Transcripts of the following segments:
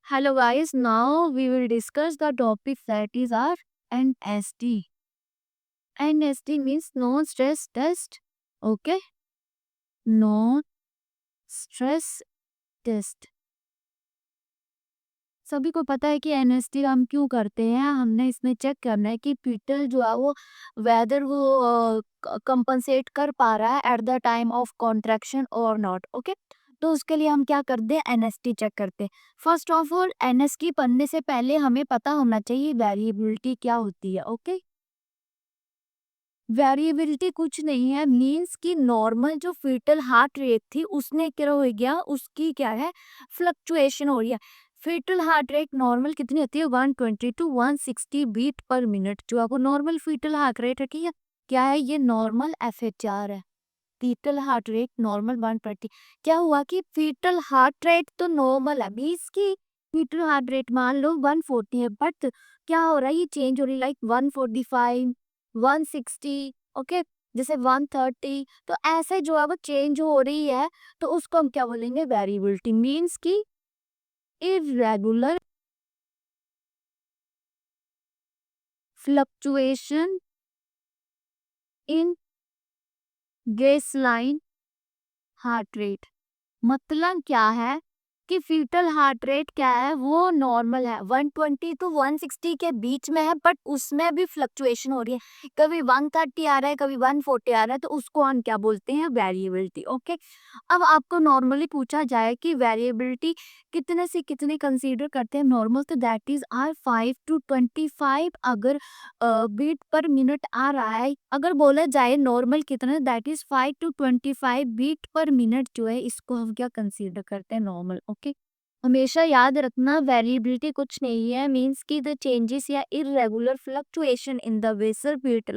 Hello guys, now we will discuss the topic that is our NST. NST means no stress test. Okay? No stress test. सभी को पता है कि NST हम क्यों करते हैं। हमने इसमें चेक करना है कि फीटल जो है वो वेदर वो कंपनसेट कर पा रहा है eight the time of contraction और नॉट। ओके, तो उसके लिए हम क्या करते हैं, एनएसटी चेक करते हैं। फर्स्ट ऑफ ऑल एनएसटी पढ़ने से पहले हमें पता होना चाहिए वेरिएबिलिटी क्या होती है। ओके, वेरिएबिलिटी कुछ नहीं है, मींस कि नॉर्मल जो फीटल हार्ट रेट थी उसने क्या हो गया, उसकी क्या है, फ्लक्चुएशन हो रही है। फीटल हार्ट रेट नॉर्मल कितनी होती है, 120 टू 160 बीट पर मिनट। जो आपको नॉर्मल फीटल हार्ट रेट है, ठीक है, क्या है ये, नॉर्मल एफएचआर है। Fetal heart rate normal 120। क्या हुआ कि फीटल हार्ट रेट तो नॉर्मल है, मींस की फीटल हार्ट रेट मान लो 140 है, बट क्या हो रहा है, ये चेंज हो रही है, लाइक 145, 160, ओके, जैसे 130। तो ऐसे जो है वो चेंज हो रही है, तो उसको हम क्या बोलेंगे, वेरिएबिलिटी। मींस की इरेगुलर फ्लक्चुएशन इन बेसलाइन हार्ट रेट। मतलब क्या है कि फीटल हार्ट रेट क्या है, वो नॉर्मल है, 120 टू 160 के बीच में है, बट उसमें भी फ्लक्चुएशन हो रही है। कभी 130 आ रहा है, कभी 140 आ रहा है, तो उसको हम क्या बोलते हैं, वेरिएबिलिटी। ओके, अब आपको नॉर्मली पूछा जाए कि वेरिएबिलिटी कितने से कितने कंसीडर करते हैं नॉर्मल, तो दैट इज आर 5 टू 25 अगर बीट पर मिनट आ रहा है। अगर बोला जाए नॉर्मल कितना, that is 5 to 25 beat per minute जो है, इसको हम क्या कंसीडर करते हैं, नॉर्मल। ओके, हमेशा याद रखना वेरिएबिलिटी कुछ नहीं है, मींस की द चेंजेस या irregular fluctuation in the vessel beat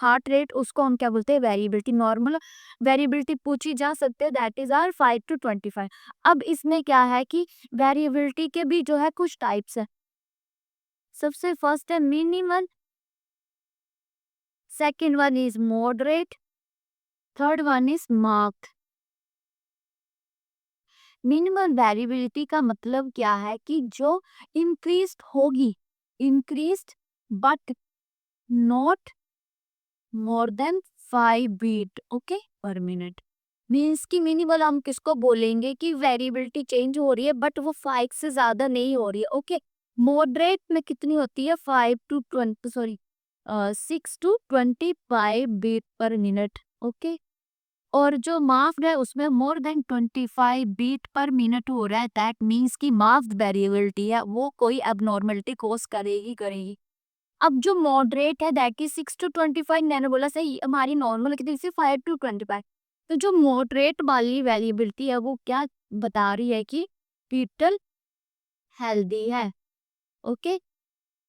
heart rate, उसको हम क्या बोलते हैं, वेरिएबिलिटी। नॉर्मल वेरिएबिलिटी पूछी जा सकती है, दैट इज आर 5 टू 25। अब इसमें क्या है कि वेरिएबिलिटी के भी जो है कुछ टाइप्स है। सबसे फर्स्ट है minimal, second one is moderate, third one is marked. Minimal variability का मतलब क्या है कि जो इंक्रीज्ड होगी, increased but not more than 5 beat, okay, per minute. Means की मिनिमल हम किसको बोलेंगे कि वेरिएबिलिटी चेंज हो रही है बट वो 5 से ज्यादा नहीं हो रही है। ओके, मॉडरेट में कितनी होती है, 5 to 20, sorry 6 to 25 beat per minute. Okay, और जो मार्क्ड है उसमें more than 25 beat per minute हो रहा है, दैट मीन्स की मार्क्ड वेरिएबिलिटी है, वो कोई एबनॉर्मलिटी कोस करेगी करेगी। अब जो मॉडरेट है दैट इज 6 टू 25, मैंने बोला सही, हमारी नॉर्मल कितनी सी 5 टू 25। तो जो मॉडरेट वाली वेरिएबिलिटी है वो क्या बता रही है कि फीटल हेल्दी है। Okay,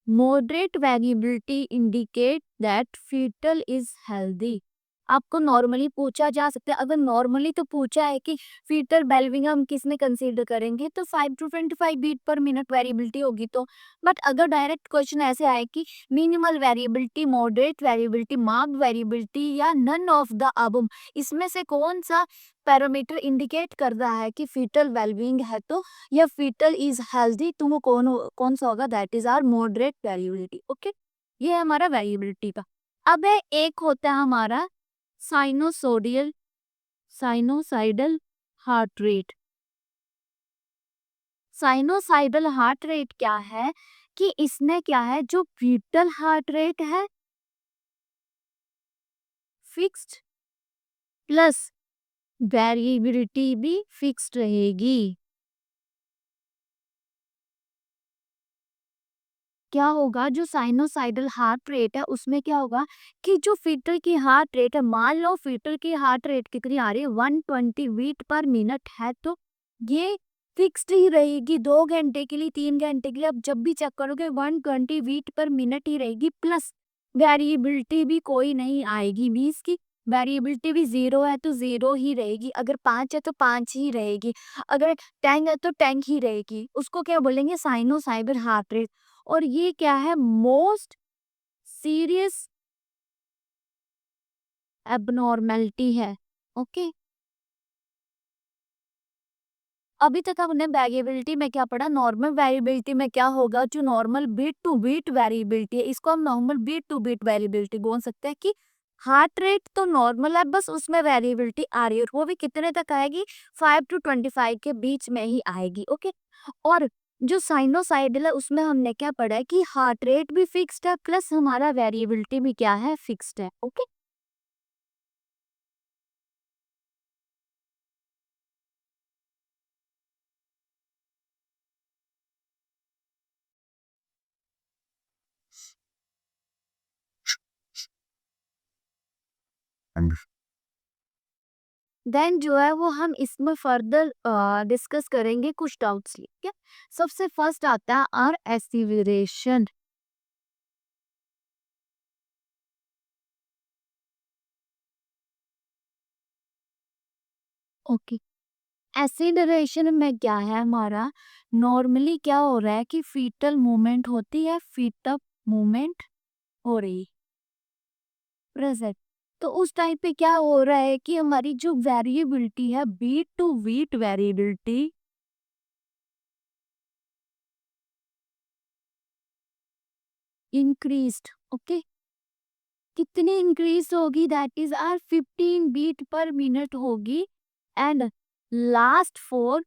moderate variability indicate that fetal is healthy. आपको नॉर्मली पूछा जा सकता है, अगर नॉर्मली तो पूछा है कि फीटल बेलविंग हम किस में कंसीडर करेंगे, तो 5 to 25 beat per minute variability होगी तो। बट अगर डायरेक्ट क्वेश्चन ऐसे आए कि minimal variability, moderate variability, marked variability या नन ऑफ द अबव, इसमें से कौन सा पैरामीटर इंडिकेट कर रहा है कि फीटल वेलबींग है, तो या फीटल इज हेल्दी, तो वो कौन सा होगा, that is our moderate variability. Okay, ये है हमारा वेरिएबिलिटी का। अब है एक होता है हमारा sinusoidal, sinusoidal heart rate. Sinusoidal heart rate क्या है कि इसमें क्या है, जो फीटल हार्ट रेट है फिक्स्ड प्लस वेरिएबिलिटी भी फिक्स्ड रहेगी। क्या होगा, जो साइनोसाइडल हार्ट रेट है उसमें क्या होगा कि जो फीटल की हार्ट रेट है, मान लो फीटल की हार्ट रेट कितनी आ रही है, 120 बीट पर मिनट है, तो ये फिक्स्ड ही रहेगी 2 घंटे के लिए, 3 घंटे के लिए। अब जब भी चेक करोगे 120 बीट पर मिनट ही रहेगी, प्लस वेरिएबिलिटी भी कोई नहीं आएगी, मीन्स की वेरिएबिलिटी भी 0 है तो 0 ही रहेगी, अगर 5 है तो 5 ही रहेगी, अगर 10 है तो 10 ही रहेगी। उसको क्या बोलेंगे, साइनोसाइडल हार्ट रेट। और ये क्या है, मोस्ट सीरियस एबनॉर्मेलिटी है। ओके, अभी तक हमने वेरिएबिलिटी में क्या पढ़ा, नॉर्मल वेरिएबिलिटी में क्या होगा, जो normal beat to beat variability है, इसको हम normal beat to beat variability बोल सकते हैं कि हार्ट रेट तो नॉर्मल है, बस उसमें वेरिएबिलिटी आ रही है, और वो भी कितने तक आएगी, 5 to 25 के बीच में ही आएगी। ओके, और जो साइनोसाइडल है उसमें हमने क्या पढ़ा है कि हार्ट रेट भी फिक्स्ड है प्लस हमारा वेरिएबिलिटी भी क्या है, फिक्स्ड है। ओके, And देन जो है वो हम इसमें फर्दर डिस्कस करेंगे कुछ डाउट्स ठीक है। सबसे फर्स्ट आता है आर एसिलरेशन। ओके, एसिलरेशन में क्या है हमारा, नॉर्मली क्या हो रहा है कि फीटल मूवमेंट होती है, फीटअप मूवमेंट हो रही प्रेजेंट, तो उस टाइम पे क्या हो रहा है कि हमारी जो वेरिएबिलिटी है, beat to beat variability increased. Okay, कितनी इंक्रीज होगी, that is our 15 beat per minute होगी, एंड लास्ट फॉर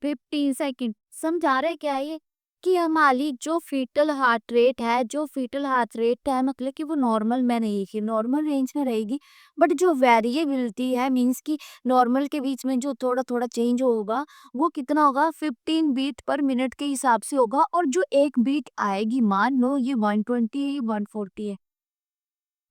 15 सेकेंड। समझा रहे क्या ये कि हमारी जो फीटल हार्ट रेट है, जो फीटल हार्ट रेट है मतलब कि वो नॉर्मल में रहेगी, नॉर्मल रेंज में रहेगी, बट जो वेरिएबिलिटी है मींस कि नॉर्मल के बीच में जो थोड़ा थोड़ा चेंज होगा, वो कितना होगा, 15 बीट पर मिनट के हिसाब से होगा, और जो एक बीट आएगी, मान लो ये 120 है, 140 है,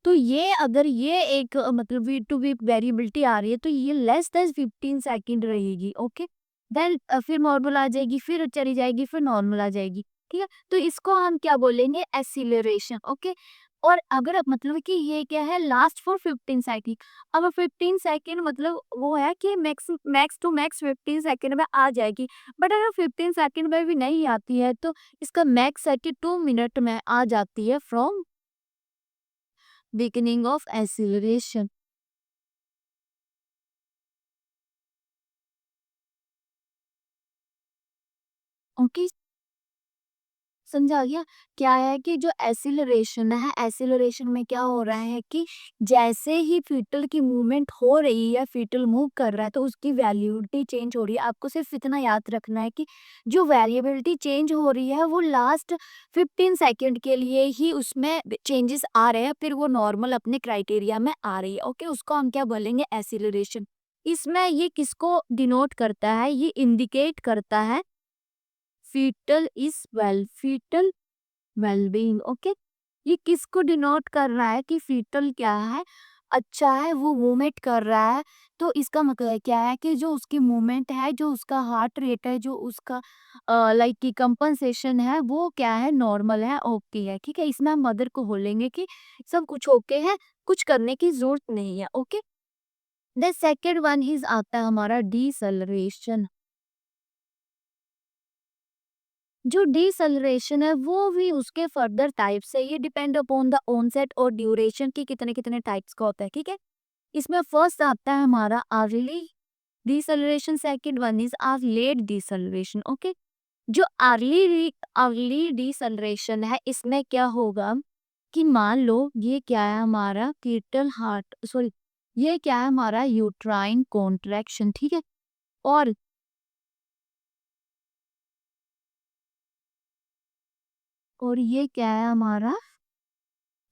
तो ये अगर ये एक मतलब वीक टू वीक वेरिएबिलिटी आ रही है, तो ये लेस देन 15 सेकंड रहेगी। ओके, देन फिर नॉर्मल आ जाएगी, फिर चली जाएगी, फिर नॉर्मल आ जाएगी। ठीक है, तो इसको हम क्या बोलेंगे, एसिलरेशन। ओके, और अगर मतलब कि ये क्या है, लास्ट फॉर 15 सेकंड। अब 15 सेकंड मतलब वो है कि max max to max 15 second में आ जाएगी, बट अगर 15 सेकंड में भी नहीं आती है, तो इसका मैक्स 32 मिनट में आ जाती है from beginning of acceleration। Okay, समझा गया। क्या है कि जो एसिलरेशन है, एसिलरेशन में क्या हो रहा है कि जैसे ही फीटल की मूवमेंट हो रही है, फीटल मूव कर रहा है, तो उसकी वेरिएबिलिटी चेंज हो रही है। आपको सिर्फ इतना याद रखना है कि जो वेरिएबिलिटी चेंज हो रही है वो लास्ट 15 सेकंड के लिए ही उसमें चेंजेस आ रहे हैं, फिर वो नॉर्मल अपने क्राइटेरिया में आ रही है। ओके, उसको हम क्या बोलेंगे, एसिलरेशन। इसमें ये किसको डिनोट करता है, ये इंडिकेट करता है fetal is well, fetal wellbeing. Okay, ये किसको डिनोट कर रहा है कि फीटल क्या है, अच्छा है, वो मूवमेंट कर रहा है, तो इसका मतलब क्या है कि जो उसकी मूवमेंट है, जो उसका हार्ट रेट है, जो उसका लाइक की कंपनसेशन है, वो क्या है, नॉर्मल है, ओके है। ठीक है, इसमें हम मदर को बोलेंगे कि सब कुछ ओके है, कुछ करने की जरूरत नहीं है। Okay, the second one is आता है हमारा डीसेलरेशन। जो डिसेलरेशन है वो भी उसके फर्दर टाइप्स है, ये डिपेंड अपॉन द ऑनसेट और ड्यूरेशन की कितने कितने टाइप्स का होता है। ठीक है, इसमें फर्स्ट आता है हमारा early deceleration, second one is our late deceleration. Okay, जो अर्ली डिसेलरेशन है, इसमें क्या होगा कि मान लो ये क्या है हमारा फीटल हार्ट, सॉरी, ये क्या है हमारा यूट्राइन कॉन्ट्रैक्शन। ठीक है, और ये क्या है हमारा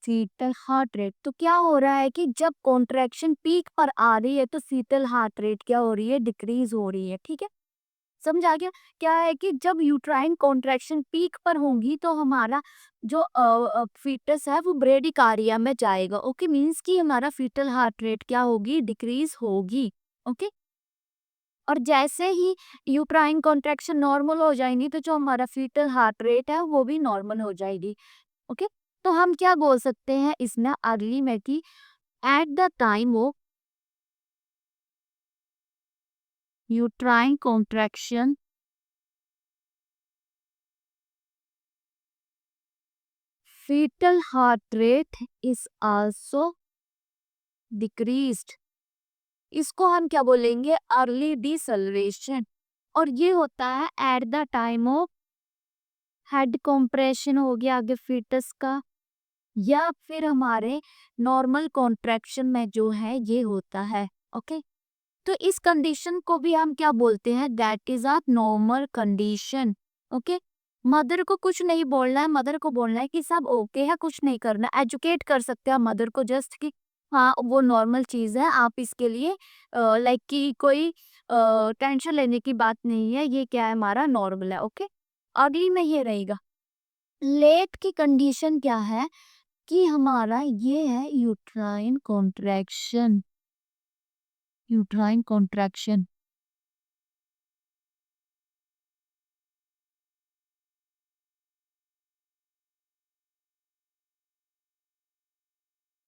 फीटल हार्ट रेट। तो क्या हो रहा है कि जब कॉन्ट्रैक्शन पीक पर आ रही है, तो फीटल हार्ट रेट क्या हो रही है, डिक्रीज हो रही है। ठीक है, समझ आ गया। क्या है कि जब यूट्राइन कॉन्ट्रैक्शन पीक पर होंगी, तो हमारा जो फीटस है वो ब्रेडिकार्डिया में जाएगा। ओके, मींस कि हमारा फीटल हार्ट रेट क्या होगी, डिक्रीज होगी। ओके, और जैसे ही यूट्राइन कॉन्ट्रैक्शन नॉर्मल हो जाएंगी, तो जो हमारा फीटल हार्ट रेट है वो भी नॉर्मल हो जाएगी। ओके, तो हम क्या बोल सकते हैं इसमें अर्ली में कि eight the time of uterine contraction fetal heart rate is also decreased। इसको हम क्या बोलेंगे, अर्ली डिसल्रेशन। और ये होता है eight the time of head compression हो गया आगे फीटस का, या फिर हमारे नॉर्मल कॉन्ट्रैक्शन में जो है ये होता है। ओके, तो इस कंडीशन को भी हम क्या बोलते हैं, that is a normal condition. Okay, mother को कुछ नहीं बोलना है, मदर को बोलना है कि सब ओके है, कुछ नहीं करना, एजुकेट कर सकते हैं मदर को जस्ट कि हाँ वो नॉर्मल चीज है, आप इसके लिए लाइक कि कोई टेंशन लेने की बात नहीं है, ये क्या है हमारा नॉर्मल है। ओके, अगली में ये रहेगा लेट की कंडीशन क्या है कि हमारा ये है यूट्राइन कॉन्ट्रैक्शन। यूट्राइन कॉन्ट्रैक्शन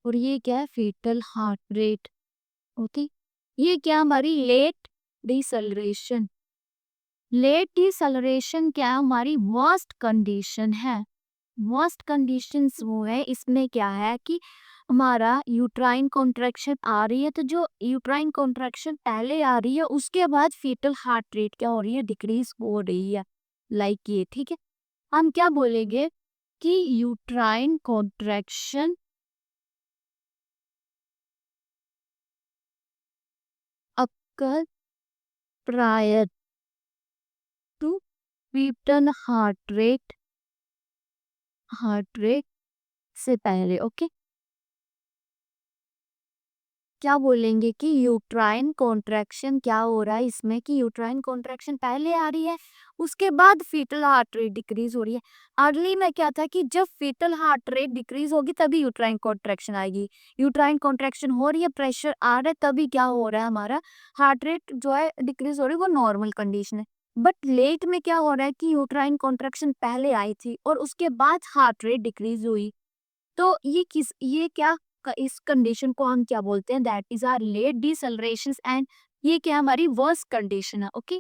और ये क्या है फीटल हार्ट रेट। ओके, ये क्या हमारी लेट डिसलरेशन। लेट डिसलरेशन क्या है, हमारी वर्स्ट कंडीशन है। वर्स्ट कंडीशंस वो है, इसमें क्या है कि हमारा यूट्राइन कॉन्ट्रैक्शन आ रही है, तो जो यूट्राइन कॉन्ट्रैक्शन पहले आ रही है उसके बाद फीटल हार्ट रेट क्या हो रही है, डिक्रीज हो रही है। लाइक ये, ठीक है, हम क्या बोलेंगे कि uterine contraction occur prior to fetal heart rate से पहले। ओके, क्या बोलेंगे कि यूट्राइन कॉन्ट्रैक्शन क्या हो रहा है इसमें कि यूट्राइन कॉन्ट्रैक्शन पहले आ रही है, उसके बाद फीटल हार्ट रेट डिक्रीज हो रही है। अर्ली में क्या था कि जब फीटल हार्ट रेट डिक्रीज होगी तभी यूट्राइन कॉन्ट्रैक्शन आएगी। यूट्राइन कॉन्ट्रैक्शन हो रही है, प्रेशर आ रहा है, तभी क्या हो रहा है, हमारा हार्ट रेट जो है डिक्रीज हो रही है, वो नॉर्मल कंडीशन है। बट लेट में क्या हो रहा है कि यूट्राइन कॉन्ट्रैक्शन पहले आई थी और उसके बाद हार्ट रेट डिक्रीज हुई। तो ये क्या इस कंडीशन को हम क्या बोलते हैं, that is our late deceleration. And ये क्या हमारी वर्स्ट कंडीशन है। ओके,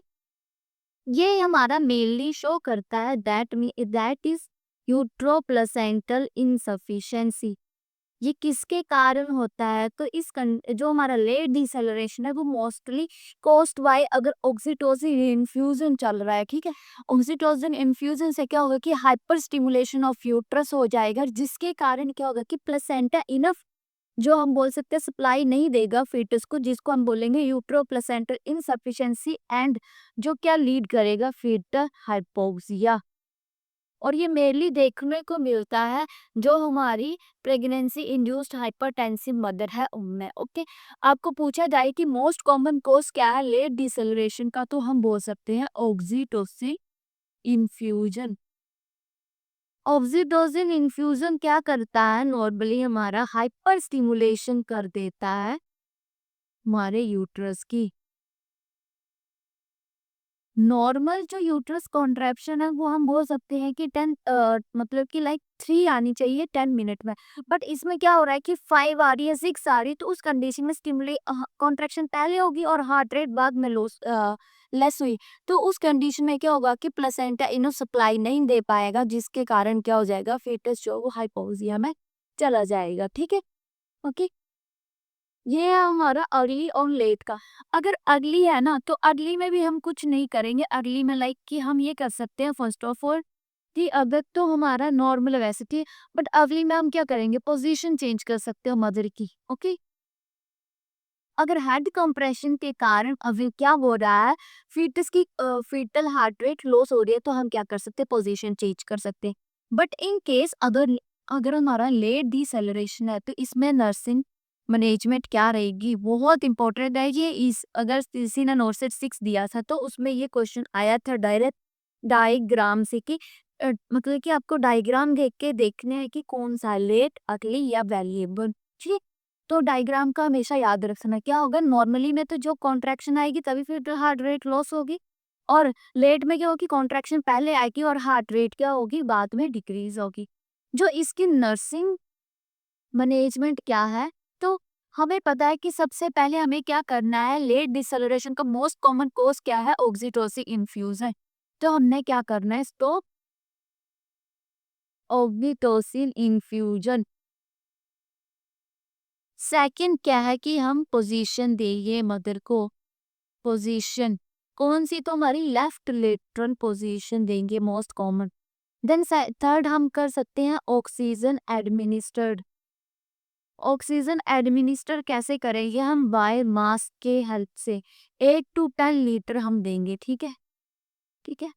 ये हमारा मेनली शो करता है दैट इज यूट्रोप्लासेंटल इनसफिशिएंसी। ये किसके कारण होता है, तो जो हमारा लेट डिसेलरेशन है वो मोस्टली कॉस्ड बाय अगर ऑक्सीटोसिन इन्फ्यूजन चल रहा है। ठीक है, ऑक्सीटोसिन इन्फ्यूजन से क्या होगा कि हाइपर स्टिमुलेशन ऑफ यूट्रस हो जाएगा, जिसके कारण क्या होगा कि प्लेसेंटा इनफ जो हम बोल सकते हैं सप्लाई नहीं देगा फीटस को, जिसको हम बोलेंगे यूट्रो प्लेसेंटल इनसफिशिएंसी, एंड जो क्या लीड करेगा फीटल हाइपोक्सिया। और ये मेनली देखने को मिलता है जो हमारी प्रेगनेंसी इंड्यूस्ड हाइपरटेंसिव मदर है उनमें। ओके, आपको पूछा जाए कि मोस्ट कॉमन कॉज क्या है लेट डिसेलरेशन का, तो हम बोल सकते हैं ऑक्सीटोसिन इन्फ्यूजन। ऑक्सीटोसिन इन्फ्यूजन क्या करता है, नॉर्मली हमारा हाइपर स्टिमुलेशन कर देता है हमारे यूट्रस की। नॉर्मल जो यूट्रस कॉन्ट्रैक्शन है वो हम बोल सकते हैं कि 10 मतलब कि लाइक 3 आनी चाहिए 10 मिनट में। बट इसमें क्या हो रहा है कि 5 आ रही है, 6 आ रही है, तो उस कंडीशन में स्टिमुले कॉन्ट्रैक्शन पहले होगी और हार्ट रेट बाद में लेस हुई। तो उस कंडीशन में क्या होगा कि प्लेसेंटा इनो सप्लाई नहीं दे पाएगा, जिसके कारण क्या हो जाएगा फेटस जो है वो हाइपोक्सिया में चला जाएगा। ठीक है, ओके, ये है हमारा अर्ली और लेट का। अगर अर्ली है ना तो अर्ली में भी हम कुछ नहीं करेंगे। अर्ली में लाइक कि हम ये कर सकते हैं फर्स्ट ऑफ ऑल कि अगर तो हमारा नॉर्मल वैसे थी, बट अर्ली में हम क्या करेंगे, पोजीशन चेंज कर सकते हो मदर की। ओके, अगर हेड कंप्रेशन के कारण अभी क्या हो रहा है, फीटस की फीटल हार्ट रेट लॉस हो रही है, तो हम क्या कर सकते हैं, पोजीशन चेंज कर सकते हैं। बट इन केस अगर अगर हमारा लेट डिसेलरेशन है तो इसमें नर्सिंग मैनेजमेंट क्या रहेगी, बहुत इंपॉर्टेंट है ये। इस अगर किसी ने नोट सेट 6 दिया था तो उसमें ये क्वेश्चन आया था डायरेक्ट डायग्राम से कि मतलब कि आपको डायग्राम देख के देखने हैं कि कौन सा लेट अर्ली या वैल्यूएबल। ठीक, तो डायग्राम का हमेशा याद रखना क्या होगा, नॉर्मली में तो जो कॉन्ट्रैक्शन आएगी तभी फिर हार्ट रेट लॉस होगी, और लेट में क्या होगी, कॉन्ट्रैक्शन पहले आएगी और हार्ट रेट क्या होगी बाद में डिक्रीज होगी। जो इसकी नर्सिंग मैनेजमेंट क्या है, तो हमें पता है कि सबसे पहले हमें क्या करना है, लेट डिसेलरेशन का मोस्ट कॉमन कॉज क्या है, ऑक्सीटोसिन इन्फ्यूजन। तो हमने क्या करना है, स्टॉप ऑक्सीटोसिन इन्फ्यूजन। सेकंड क्या है कि हम पोजीशन देंगे मदर को, पोजीशन कौन सी, तो हमारी लेफ्ट लेटरल पोजीशन देंगे मोस्ट कॉमन। देन थर्ड हम कर सकते हैं ऑक्सीजन एडमिनिस्टर्ड। ऑक्सीजन एडमिनिस्टर कैसे करेंगे हम, बाय मास्क के हेल्प से 8 to 10 लीटर हम देंगे, ठीक है, ठीक है।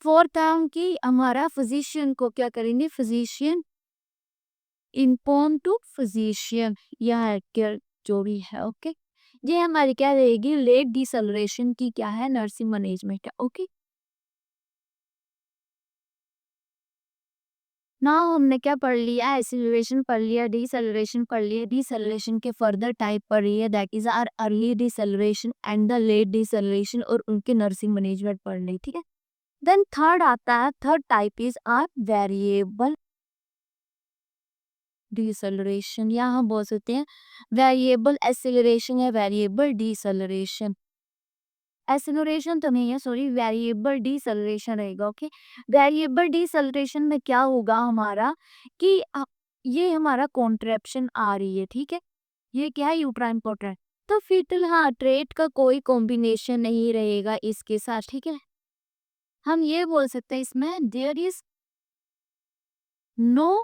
फोर्थ हम कि हमारा फिजिशियन को क्या करेंगे, फिजिशियन इन्फॉर्म टू फिजिशियन या हेल्थ केयर जो भी है, ओके। ये हमारी क्या रहेगी, लेट डिसलरेशन की क्या है, नर्सिंग मैनेजमेंट है, ओके। ना हमने क्या पढ़ लिया, एक्सीलरेशन पढ़ लिया, डिसलरेशन पढ़ लिया, डिसलरेशन के फर्दर टाइप पढ़ रही है, that is our early deceleration and the late deceleration, और उनके नर्सिंग मैनेजमेंट पढ़ ली, ठीक है। देन थर्ड आता है, third type is our variable deceleration, या हम बोल सकते हैं वेरिएबल एक्सीलरेशन या वेरिएबल डिसलरेशन। एक्सीलरेशन तो नहीं है, सॉरी, वेरिएबल डिसलरेशन रहेगा, ओके। वेरिएबल डिसलरेशन में क्या होगा हमारा कि ये हमारा कॉन्ट्रैप्शन आ रही है, ठीक है, ये क्या है, यूट्राइन कॉन्ट्रैक्ट, तो फीटल हार्ट रेट का कोई कॉम्बिनेशन नहीं रहेगा इसके साथ, ठीक है। हम ये बोल सकते हैं इसमें देयर इज नो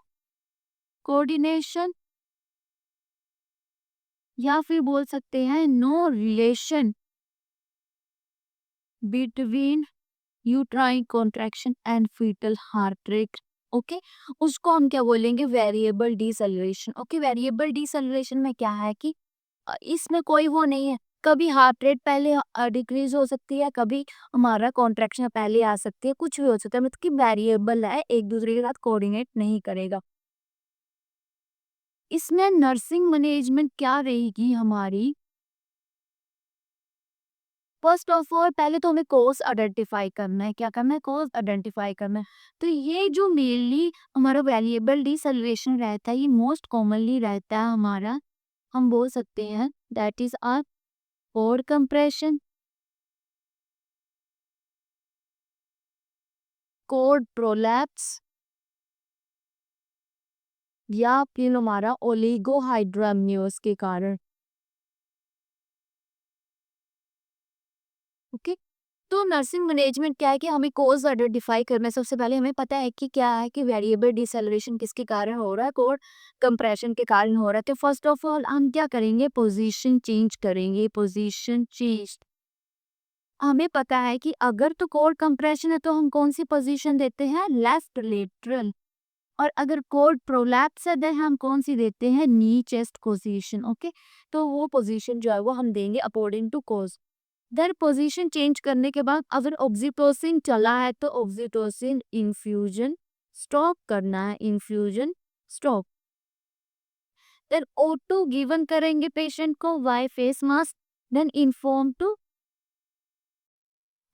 कोऑर्डिनेशन, या फिर बोल सकते हैं no relation between uterine contraction and fetal heart rate, okay. उसको हम क्या बोलेंगे, variable deceleration, okay. Variable deceleration में क्या है कि इसमें कोई वो नहीं है, कभी हार्ट रेट पहले डिक्रीज हो सकती है, कभी हमारा कॉन्ट्रैक्शन पहले आ सकती है, कुछ भी हो सकता है, मतलब कि वेरिएबल है, एक दूसरे के साथ कोऑर्डिनेट नहीं करेगा। इसमें नर्सिंग मैनेजमेंट क्या रहेगी हमारी, फर्स्ट ऑफ ऑल पहले तो हमें कोर्स आइडेंटिफाई करना है, क्या करना है, कोर्स आइडेंटिफाई करना है। तो ये जो मेनली हमारा वैल्यूएबल डिसल्वेशन रहता है, ये मोस्ट कॉमनली रहता है हमारा, हम बोल सकते हैं that is our cord compression, cord prolapse, या फिर हमारा ओलिगोहाइड्रोअम्नियोस के कारण, ओके। तो नर्सिंग मैनेजमेंट क्या है कि हमें कोर्स आइडेंटिफाई करना है, सबसे पहले हमें पता है कि क्या है कि वेरिएबल डिसैलरेशन किसके कारण हो रहा है, कोर कंप्रेशन के कारण हो रहा है। तो फर्स्ट ऑफ ऑल हम क्या करेंगे, पोजीशन चेंज करेंगे, पोजीशन चेंज। हमें पता है कि अगर तो कोर कंप्रेशन है तो हम कौन सी पोजीशन देते हैं, लेफ्ट लेटरल, और अगर कोर प्रोलैप्स है देन हम कौन सी देते हैं, नी चेस्ट पोजीशन, ओके। तो वो पोजीशन जो है वो हम देंगे according to course. Then position change करने के बाद अगर ऑक्सीटोसिन चला है तो ऑक्सीटोसिन इन्फ्यूजन स्टॉप करना है, infusion stop. Then O2 given करेंगे पेशेंट को by face mask, then inform to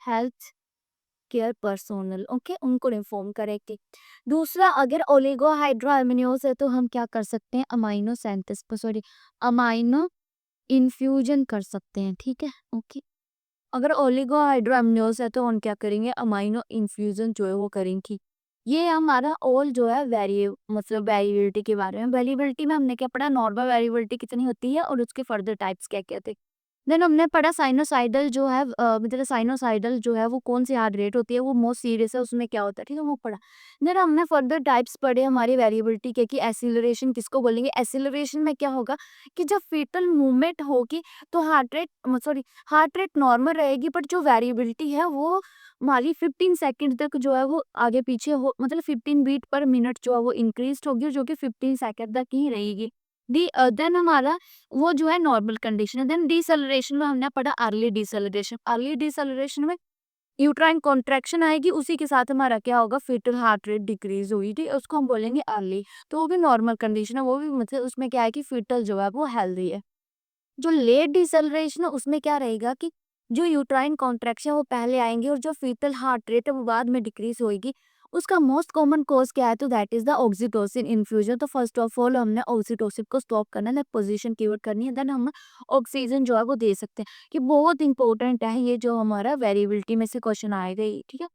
health care personnel, okay, उनको इन्फॉर्म करेंगे। दूसरा, अगर ओलिगोहाइड्रोअम्नियोस है तो हम क्या कर सकते हैं, अमाइनो सेंथिस, सॉरी, अमाइनो इन्फ्यूजन कर सकते हैं, ठीक है, ओके। अगर ओलिगोहाइड्रोअम्नियोस है तो हम क्या करेंगे, अमाइनो इन्फ्यूजन जो है वो करेंगे। ये हमारा ऑल जो है मतलब वेरिएबिलिटी के बारे में। वेरिएबिलिटी में हमने क्या पढ़ा, नॉर्मल वेरिएबिलिटी कितनी होती है और उसके फर्दर टाइप्स क्या क्या थे। देन हमने पढ़ा साइनोसाइडल जो है, मतलब साइनोसाइडल जो है वो कौन सी हार्ट रेट होती है, वो मोस्ट सीरियस है, उसमें क्या होता है, ठीक है, वो पढ़ा। देन हमने फर्दर टाइप्स पढ़े हमारी वेरिएबिलिटी के कि एक्सीलरेशन किसको बोलेंगे। एक्सीलरेशन में क्या होगा कि जब फीटल मूवमेंट होगी तो हार्ट रेट नॉर्मल रहेगी, बट जो वेरिएबिलिटी है वो हमारी 15 सेकंड तक जो है वो आगे पीछे हो, मतलब 15 बीट पर मिनट जो है वो इंक्रीज होगी, जो कि 15 सेकंड तक ही रहेगी। देन हमारा वो जो है नॉर्मल कंडीशन है। देन डिसैलरेशन में हमने पढ़ा अर्ली डिसैलरेशन। अर्ली डिसैलरेशन में यूट्राइन कॉन्ट्रैक्शन आएगी, उसी के साथ हमारा क्या होगा, फीटल हार्ट रेट डिक्रीज हुई थी, उसको हम बोलेंगे अर्ली। तो वो भी नॉर्मल कंडीशन है, वो भी मतलब उसमें क्या है कि फीटल जो है वो हेल्दी है। जो लेट डिसैलरेशन है उसमें क्या रहेगा कि जो यूट्राइन कॉन्ट्रैक्शन वो पहले आएंगे और जो फीटल हार्ट रेट है वो बाद में डिक्रीज होएगी। उसका मोस्ट कॉमन कॉज क्या है, तो that is the oxytocin infusion. तो फर्स्ट ऑफ ऑल हमने ऑक्सीटोसिन को स्टॉप करना है, पोजीशन कीवर्ड करनी है, देन हम ऑक्सीजन जो है वो दे सकते हैं, कि बहुत इंपॉर्टेंट है ये, जो हमारा वेरिएबिलिटी में से क्वेश्चन आएगा ये, ठीक है।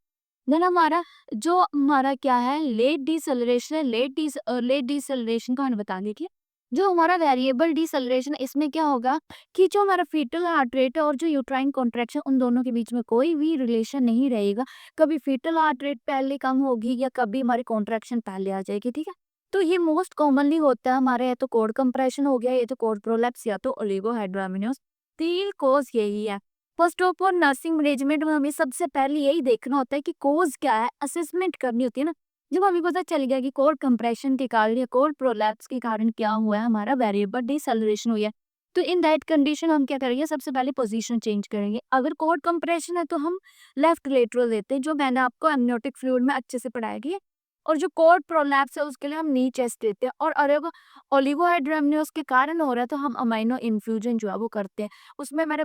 देन हमारा क्या है, लेट डिसैलरेशन है, लेट डिसैलरेशन का हमने बता दी थी। जो हमारा वेरिएबल डिसेलेरेशन, इसमें क्या होगा कि जो हमारा फीटल हार्ट रेट है और जो यूट्राइन कॉन्ट्रैक्शन, उन दोनों के बीच में कोई भी रिलेशन नहीं रहेगा। कभी फीटल हार्ट रेट पहले कम होगी या कभी हमारी कॉन्ट्रैक्शन पहले आ जाएगी, ठीक है। तो ये मोस्ट कॉमनली होता है हमारे, या तो कोड कंप्रेशन हो गया, या तो कोड प्रोलैप्स, या तो ओलिगोहाइड्रोमिनोस। तीन कोज यही है। First of all nursing management में हमें सबसे पहले यही देखना होता है कि कोज क्या है, असेसमेंट करनी होती है ना। जब हमें पता चल गया कि कोड कंप्रेशन के कारण या कोड प्रोलैप्स के कारण क्या हुआ है, हमारा वेरिएबल डिसेलेरेशन हुई है, तो इन दैट कंडीशन हम क्या करेंगे, सबसे पहले पोजीशन चेंज करेंगे। अगर कोड कंप्रेशन है तो हम लेफ्ट लेटरल देते हैं, जो मैंने आपको एमनियोटिक फ्लूइड में अच्छे से पढ़ाया गया। और जो कोड प्रोलैप्स है उसके लिए हम नी चेस्ट देते हैं। और अगर ओलिगोहाइड्रोमिनोस के कारण हो रहा है तो हम अमाइनो इन्फ्यूजन जो है वो करते हैं। उसमें मैंने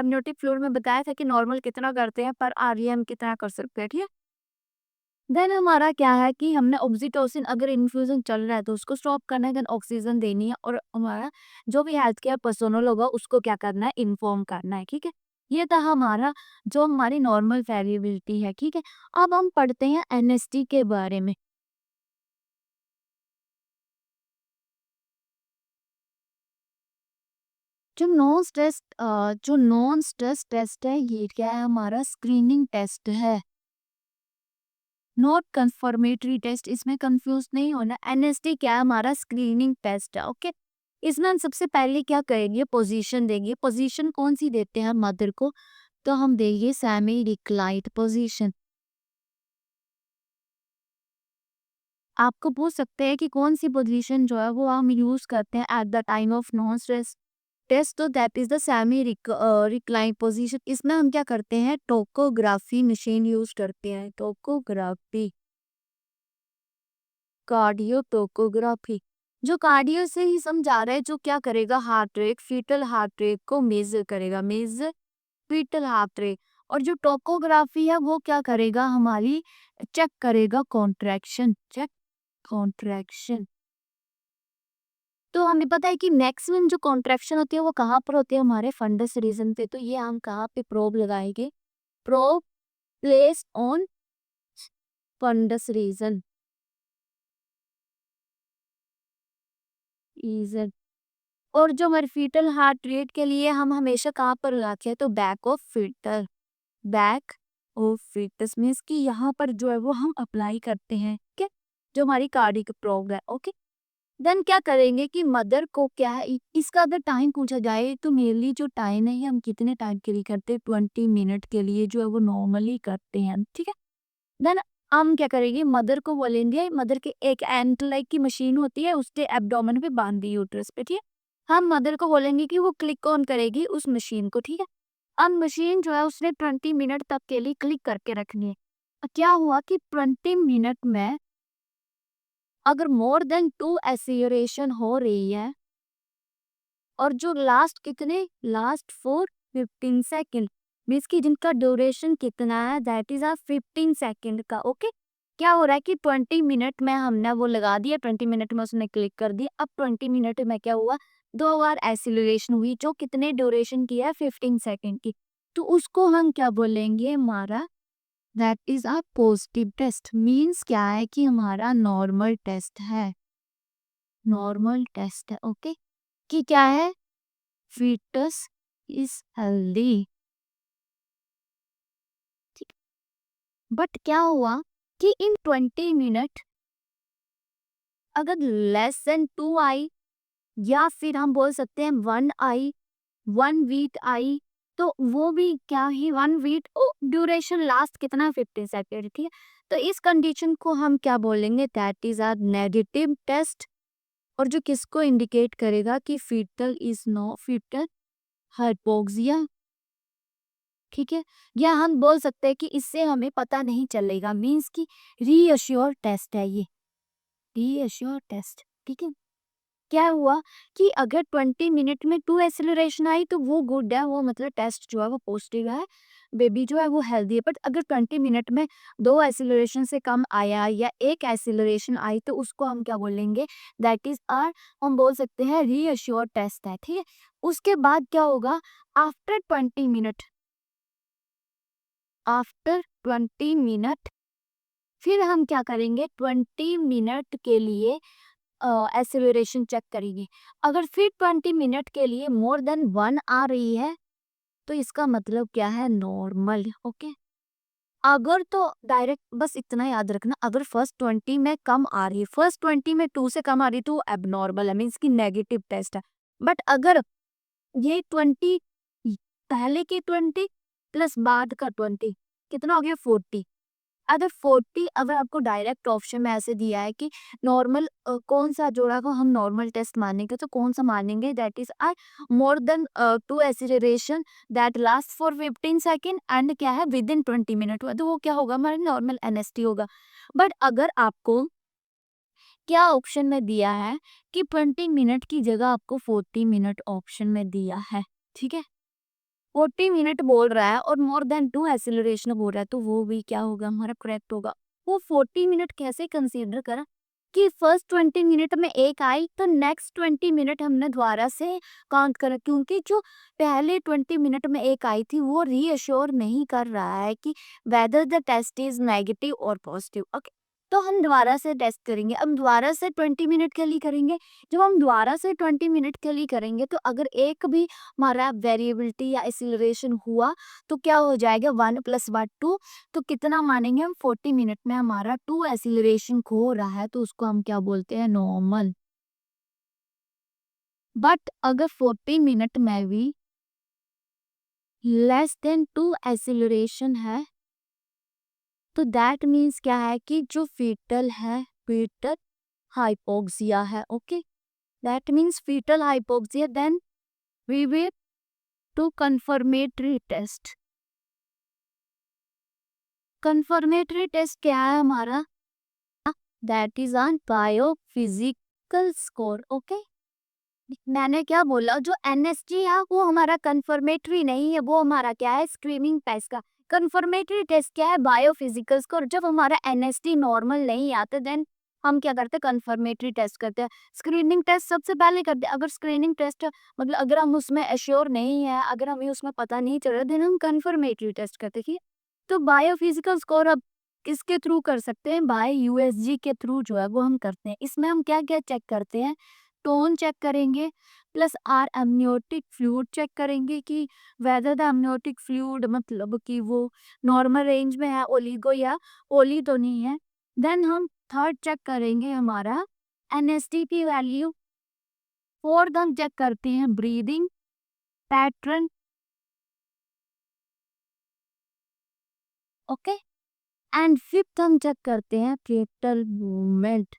एमनियोटिक फ्लूइड में बताया था कि नॉर्मल कितना करते हैं पर आरईएम कितना कर सकते हैं, ठीक है। देन हमारा क्या है कि हमने ऑक्सीटोसिन, अगर इन्फ्यूजन चल रहा है तो उसको स्टॉप करना है, देन ऑक्सीजन देनी है, और हमारा जो भी हेल्थ केयर पर्सनल होगा उसको क्या करना है, इन्फॉर्म करना है, ठीक है। ये था हमारा जो हमारी नॉर्मल वेरिएबिलिटी है, ठीक है। अब हम पढ़ते हैं एनएसटी के बारे में। जो नॉन स्ट्रेस टेस्ट है, ये क्या है, हमारा स्क्रीनिंग टेस्ट है, नॉट कंफर्मेटरी टेस्ट। इसमें कंफ्यूज नहीं होना। एनएसटी क्या है, हमारा स्क्रीनिंग टेस्ट है, ओके। इसमें हम सबसे पहले क्या करेंगे, पोजीशन देंगे। पोजीशन कौन सी देते हैं मदर को, तो हम देंगे सेमी रिक्लाइंड पोजीशन। आपको पूछ सकते हैं कि कौन सी पोजीशन जो है वो हम यूज करते हैं at the time of non stress test, तो that is the semi recline position. इसमें हम क्या करते हैं, टोकोग्राफी मशीन यूज करते हैं, टोकोग्राफी, कार्डियो टोकोग्राफी। जो कार्डियो से ही समझा रहा है, जो क्या करेगा, heart rate, fetal heart rate को मेजर करेगा, मेजर फीटल हार्ट रेट। और जो टोकोग्राफी है वो क्या करेगा, हमारी चेक करेगा कॉन्ट्रैक्शन, चेक कॉन्ट्रैक्शन। तो हमें पता है कि मैक्सिमम जो कॉन्ट्रैक्शन होती है वो कहाँ पर होती है, हमारे फंडस रीजन पे। तो ये हम कहाँ पे प्रोब लगाएंगे, probe place on fundus region, region. और जो हमारे फीटल हार्ट रेट के लिए हम हमेशा कहाँ पर लगाते हैं, तो back of fetal, back of fetus means कि यहाँ पर जो है वो हम अप्लाई करते हैं, ठीक है, जो हमारी कार्डियक प्रोब है, ओके। देन क्या करेंगे कि मदर को क्या है, इसका अगर टाइम पूछा जाए तो मेनली जो टाइम है ये हम कितने टाइम के लिए करते हैं, 20 मिनट के लिए जो है वो नॉर्मली करते हैं, ठीक है। देन हम क्या करेंगे, मदर को बोलेंगे, मदर के एक एंट लाइक की मशीन होती है, उसके एब्डोमेन पे बांध दी यूट्रस पे, ठीक है। हम मदर को बोलेंगे कि वो क्लिक ऑन करेगी उस मशीन को, ठीक है। अब मशीन जो है उसने 20 मिनट तक के लिए क्लिक करके रखनी है। क्या हुआ कि 20 मिनट में अगर मोर देन 2 एक्सीलरेशन हो रही है, और जो लास्ट कितने, लास्ट फॉर 15 सेकेंड, मीन्स की जिनका ड्यूरेशन कितना है, दैट इज 15 सेकेंड का, ओके। क्या हो रहा है कि 20 मिनट में हमने वो लगा दिया, 20 मिनट में उसने क्लिक कर दिया। अब 20 मिनट में क्या हुआ, 2 बार एक्सीलरेशन हुई, जो कितने ड्यूरेशन की है, 15 सेकेंड की। तो उसको हम क्या बोलेंगे, हमारा that is a positive test. Means क्या है कि हमारा नॉर्मल टेस्ट है, नॉर्मल टेस्ट है, ओके। कि क्या है, fetus is healthy, ठीक। बट क्या हुआ कि इन 20 मिनट अगर लेस देन 2 आई, या फिर हम बोल सकते हैं 1 आई, 1 वीट आई, तो वो भी क्या ही 1 वीट, ड्यूरेशन लास्ट कितना, 15 सेकेंड, ठीक है। तो इस कंडीशन को हम क्या बोलेंगे, that is our negative test. और जो किसको इंडिकेट करेगा कि fetal is no, fetal hypoxia, ठीक है। या हम बोल सकते हैं कि इससे हमें पता नहीं चलेगा, मीन्स कि रीअश्योर टेस्ट है ये, रीअश्योर टेस्ट, ठीक है। क्या हुआ कि अगर 20 मिनट में 2 एक्सेलरेशन आई तो वो गुड है, वो मतलब टेस्ट जो है वो पॉजिटिव है, बेबी जो है वो हेल्दी है। बट अगर 20 मिनट में 2 एक्सेलरेशन से कम आया या एक एक्सेलरेशन आई तो उसको हम क्या बोलेंगे, दैट इज आर, हम बोल सकते हैं रीअश्योर टेस्ट है, ठीक है। उसके बाद क्या होगा, आफ्टर 20 मिनट, आफ्टर 20 मिनट फिर हम क्या करेंगे, 20 मिनट के लिए एक्सेलरेशन चेक करेंगे। अगर फिर 20 मिनट के लिए मोर देन 1 आ रही है तो इसका मतलब क्या है, नॉर्मल। ओके, अगर तो डायरेक्ट बस इतना याद रखना, अगर फर्स्ट 20 में कम आ रही है, फर्स्ट 20 में 2 से कम आ रही है, तो वो एबनॉर्मल है, मीन्स की नेगेटिव टेस्ट है। बट अगर ये 20 पहले के 20 प्लस बाद का 20 कितना हो गया, 40। अगर 40, अगर आपको डायरेक्ट ऑप्शन में ऐसे दिया है कि नॉर्मल कौन सा जोड़ा को हम नॉर्मल टेस्ट मानेंगे, तो कौन सा मानेंगे, that is I more than 2 acceleration that last for 15 second and क्या है विद इन 20 मिनट, तो वो क्या होगा, हमारा नॉर्मल एनएसटी होगा। बट अगर आपको क्या ऑप्शन में दिया है कि 20 मिनट की जगह आपको 40 मिनट ऑप्शन में दिया है, ठीक है, 40 मिनट बोल रहा है और मोर देन 2 एक्सीलरेशन बोल रहा है, तो वो भी क्या होगा, हमारा करेक्ट होगा। वो 40 मिनट कैसे कंसीडर करा कि फर्स्ट 20 मिनट में एक आई तो नेक्स्ट 20 मिनट हमने दोबारा से काउंट करा, क्योंकि जो पहले 20 मिनट में एक आई थी वो रीअश्योर नहीं कर रहा है कि whether the test is negative और पॉजिटिव। ओके, तो हम दोबारा से टेस्ट करेंगे, अब दोबारा से 20 मिनट के लिए करेंगे। जब हम दोबारा से 20 मिनट के लिए करेंगे तो अगर एक भी हमारा वेरिएबिलिटी या एक्सीलरेशन हुआ तो क्या हो जाएगा, 1 + 1 2, तो कितना मानेंगे हम, 40 मिनट में हमारा 2 एक्सीलरेशन हो रहा है तो उसको हम क्या बोलते हैं, नॉर्मल। बट अगर 40 मिनट में भी लेस देन 2 एक्सीलरेशन है तो दैट मीन्स क्या है कि जो फीटल है, फीटल हाइपोक्सिया है। Okay, that means fetal hypoxia, then we will to confirmatory test. Confirmatory test क्या है हमारा, that is on biophysical score. Okay, मैंने क्या बोला, जो एनएसटी है वो हमारा कंफर्मेटरी नहीं है, वो हमारा क्या है, स्क्रीनिंग टेस्ट का। कंफर्मेटरी टेस्ट क्या है, बायोफिजिकल स्कोर। जब हमारा एनएसटी नॉर्मल नहीं आता देन हम क्या करते हैं, कंफर्मेटरी टेस्ट करते हैं। स्क्रीनिंग टेस्ट सबसे पहले करते हैं। अगर स्क्रीनिंग टेस्ट मतलब अगर हम उसमें एश्योर नहीं है, अगर हमें उसमें पता नहीं चल रहा, देन हम कंफर्मेटरी टेस्ट करते हैं। तो बायोफिजिकल स्कोर अब किसके थ्रू कर सकते हैं, बाय यूएसजी के थ्रू जो है वो हम करते हैं। इसमें हम क्या क्या चेक करते हैं, टोन चेक करेंगे, plus our amniotic fluid check करेंगे कि वेदर द एमनियोटिक फ्लूइड मतलब कि वो नॉर्मल रेंज में है, ओलिगो या ओली तो नहीं है। देन हम थर्ड चेक करेंगे हमारा एनएसटी की वैल्यू। फोर्थ हम चेक करते हैं breathing pattern. Okay, and fifth हम चेक करते हैं फेटल मूवमेंट।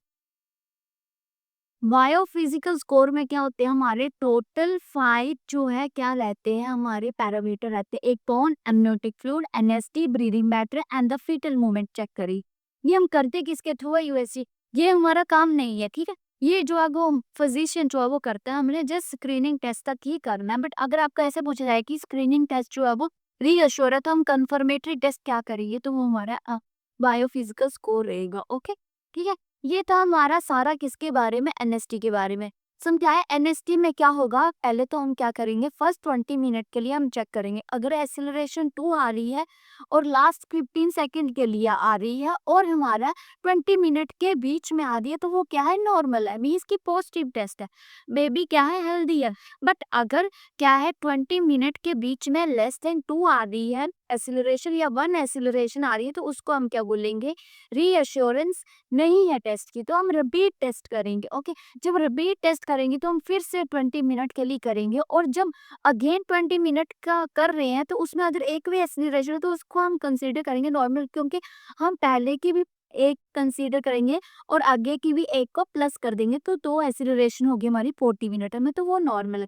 बायोफिजिकल स्कोर में क्या होते हैं, हमारे टोटल 5 जो है क्या रहते हैं, हमारे पैरामीटर रहते हैं। एक tone, amniotic fluid, NST, breathing pattern and the fetal movement check करी। ये हम करते किसके थ्रू है, यूएसजी। ये हमारा काम नहीं है, ठीक है, ये जो है वो फिजिशियन जो है वो करता है, हमने जस्ट स्क्रीनिंग टेस्ट तक ही करना है। बट अगर आपका ऐसे पूछा जाए कि स्क्रीनिंग टेस्ट जो है वो रीअश्योर है, तो हम कंफर्मेटरी टेस्ट क्या करेंगे, तो वो हमारा बायोफिजिकल स्कोर रहेगा। ओके, ठीक है, ये था हमारा सारा किसके बारे में, एनएसटी के बारे में। समझाया एनएसटी में क्या होगा, पहले तो हम क्या करेंगे, फर्स्ट 20 मिनट के लिए हम चेक करेंगे। अगर एक्सीलरेशन 2 आ रही है और लास्ट 15 सेकंड के लिए आ रही है और हमारा 20 मिनट के बीच में आ रही है, तो वो क्या है, नॉर्मल है, मीन्स की पॉजिटिव टेस्ट है, बेबी क्या है, हेल्दी है। बट अगर क्या है 20 मिनट के बीच में लेस देन 2 आ रही है एक्सीलरेशन या 1 एक्सीलरेशन आ रही है, तो उसको हम क्या बोलेंगे, रीअश्योरेंस नहीं है टेस्ट की, तो हम रिपीट टेस्ट करेंगे। ओके, जब रिपीट टेस्ट करेंगे तो हम फिर से 20 मिनट के लिए करेंगे, और जब अगेन 20 मिनट का कर रहे हैं तो उसमें अगर एक भी एक्सीलरेशन है तो उसको हम कंसीडर करेंगे नॉर्मल, क्योंकि हम पहले की भी एक कंसीडर करेंगे और आगे की भी एक को प्लस कर देंगे, तो 2 एक्सीलरेशन होगी हमारी 40 मिनट में, तो वो नॉर्मल।